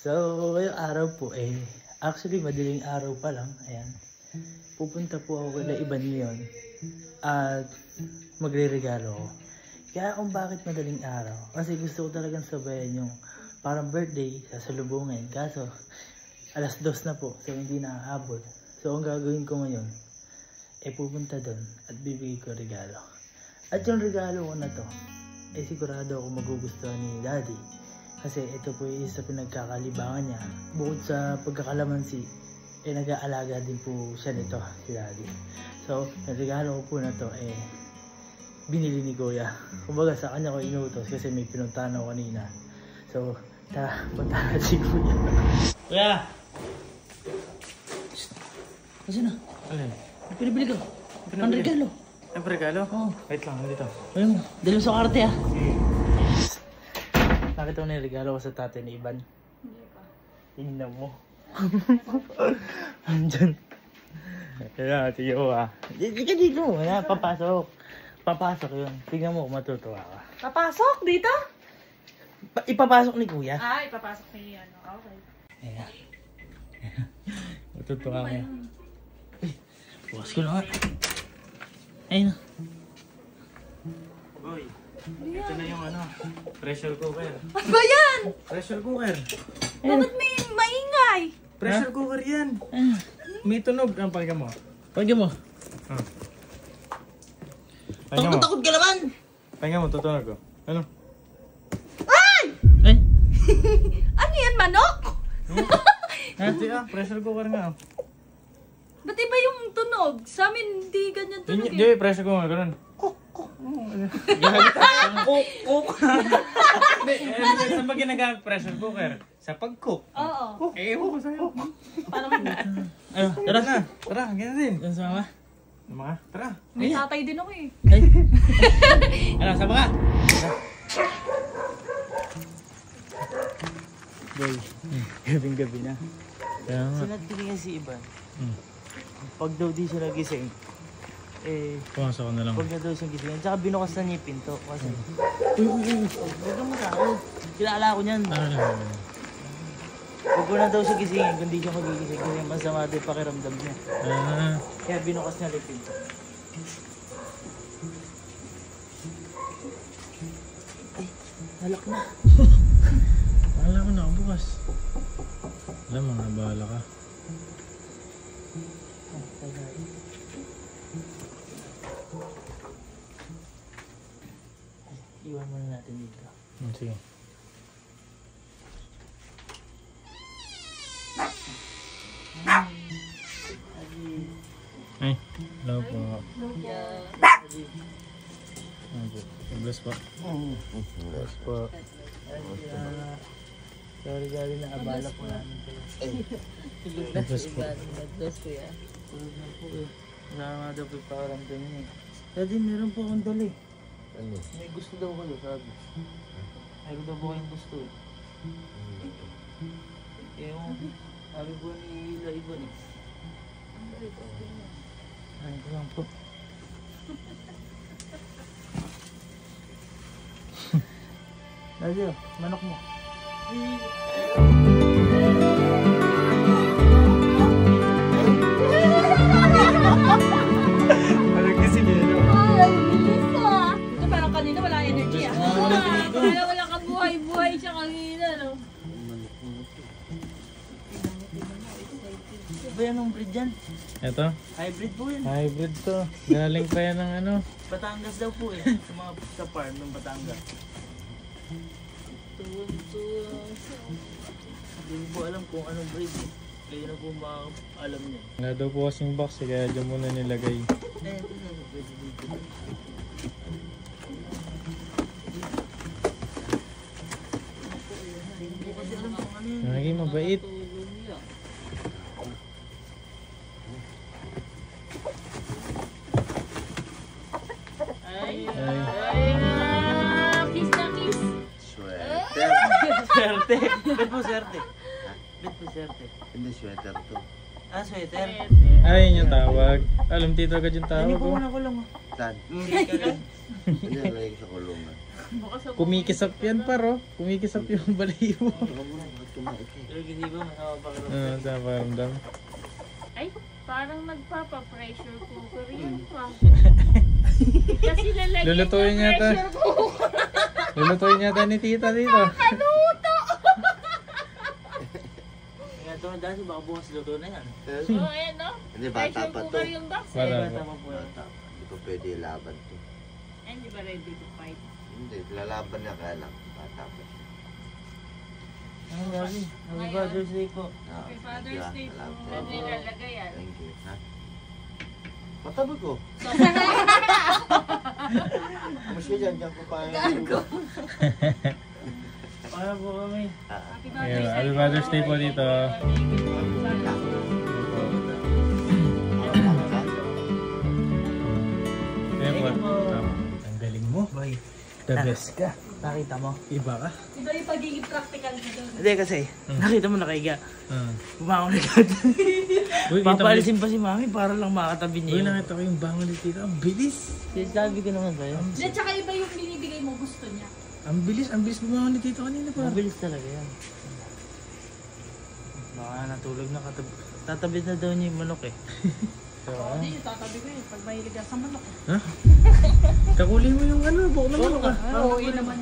So, ngayong araw po actually madaling araw pa lang, ayan. Pupunta po ako kay Iban ngayon at magre-regalo ko. Kaya kung bakit madaling araw, kasi gusto ko talagang sabayan yung parang birthday, sasalubungin. Kaso, alas 2 na po, so hindi nakaabot. So, ang gagawin ko ngayon, pupunta doon at bibigay ko regalo. At yung regalo ko na to, sigurado ako magugustuhan ni Daddy. Kasi ito po yung isa pinagkakalibangan niya. Bukod sa pagkakalamansi, nag-aalaga din po siya nito, si Daddy. So, yung regalo ko po na to, binili ni Kuya. Kumbaga sa kanya ko inutos kasi may pinuntahan ako kanina. So, tara, punta na si Kuya. Kuya! Kasi na? Alin? Pinabili ko. Ang regalo. Ang regalo? Oo. Wait lang, dito. Ayun mo, dali mo sa karte ah. Nakita mo na yung regalo ko sa tatay ni Iban? Hindi pa. Tingnan mo. Andyan. Kaya, sige mo ah. Di ka dito. Wala, papasok. Papasok yun. Tingnan mo, matutuwa ka. Papasok dito? Ipapasok ni Kuya. Ah, ipapasok ni ano. Okay. Ayan. Matutuwa ka. Bukas ko na nga. Ayun na. Boy, ito na yung pressure cooker. Ano ba yan? Pressure cooker. Bakit may maingay? Pressure cooker yan. May tunog. Ang pahinga mo. Pagyan mo. Pahinga mo. Takot ka naman! Pahinga mo, tutunog ko. Ano? Ay! Ay! Ano yan, manok? Hindi pressure cooker nga. Ba't iba yung tunog? Sa amin, hindi ganyan tunog Hindi, pressure cooker. Ganun. Cook. Saan ba ginagamit pressure cooker? Sa pag-cook. Oo. Ewan ko sa'yo. Paano Tara na. Tara, ganyan din. Yan sa mama. Mga, tara. May tatay din ako eh. Ay! Ano, sama ka? Boy, gabing-gabi na. Kaya nga. Sinagtingin si Iban. Pag daw di siya nagising, Pumasok ko na lang. huwag na daw siyang gisingin. Tsaka binukas na niya yung pinto. Kasi, huwag kang matakot. Kilala ko niyan. Huwag ko na daw siya gisingin kung di siya magigising. Kasi masama daw yung pakiramdam niya. Kaya binukas niya yung pinto. Ay, halak na. Bahala ko na ako bukas. Alam mo nga, bahala ka. Iwan muna natin dito. Sige. Ay, hello po. Bless po. Bless po. Sorry galing na abala po namin kayo. Bless po. Nag-bless ko yan. Tulog na po eh. Wala nga daw po yung pakaramdam niya eh. Daddy, meron po akong dali. Ano? May gusto daw kayo, sabi. Meron daw po kayong gusto eh. Yung sabi po ni Iban eh. Ay ko lang po. Daddy, manok mo. Ano kasi gano'n? Ay, bilis ah. Ito parang kanina wala energy ah. Wala ka buhay-buhay siya kanina, no? Ba yan ang breed dyan? Ito? Hybrid po yun. Hybrid to. Galing pa yan ng ano. Batangas daw po eh. Sa mga sa farm ng Batangas. Hindi po alam kung anong breed eh. Kayo na po alam niyo. Wala daw po kasing box eh, kaya dyan muna nilagay. Ito na pwede dito. Hindi po kasi alam kung ano yun. Naging mabait. Ay, Ay. Kiss na kiss. Sweater. swerte. Bet po swerte. Bet po swerte. Hindi sweater to. Ah, sweater. Ay, yun yung tawag. Alam tito agad yung tawag Hindi po ko. muna kulong. Saan? Hindi ka lang. Hindi nalagay ko sa kulungan. Kumikisap yan paro. Kumikisap yung balahibo. Ano mo na? kumain ka. Pero hindi ba masama pakiramdam? Sa pakiramdam. Ay, parang nagpapa-pressure cooker yun pa. Kasi lalagyan Lulutuin ng yata. pressure cooker. Lulutuin yata ni tita dito. Kaluto! Kaya ito nga dahil baka bukas luto na yan. Oh, ayan no? Hindi, bata Pressure pa to. cooker yung box Bata eh. pa. Bata pa po yan. Bata. Hindi pa pwede ilaban to. Ay, hindi ba ready to fight? Hindi, lalaban na kaya lang. Bata pa siya. Ano gabi? Happy Father's Day po. Ah, Happy Father's Day po. salamat. Saan nilalagay yan? Thank you. Ha? Patabi ko. Mas ka dyan ko pa. Gago. Para po kami. Happy Ayun, Happy Father's Day po dito. Ayun po. Thank you po. Ang galing mo. Boy, The best ka. nakita mo? Iba ka. Iba yung pagiging practical mo doon. Hindi kasi, nakita mo nakahiga. Bumangon agad. Uy, kita mo. Papalisin pa si mami para lang makatabi Uy, niya yun. nakita ko yung bangon ni tita. Ang bilis. Sabi ko naman ba yun? At saka iba yung binibigay mo gusto niya. Ang bilis bumangon ni tita kanina pa. Mabilis talaga yan. Baka natulog na tatabi na daw niya yung manok eh. So, Hindi yung tatabi ko yun pag mahilig ka sa manok. Ha? Kakuli mo yung ano, buko na manok ah. Oo, naman.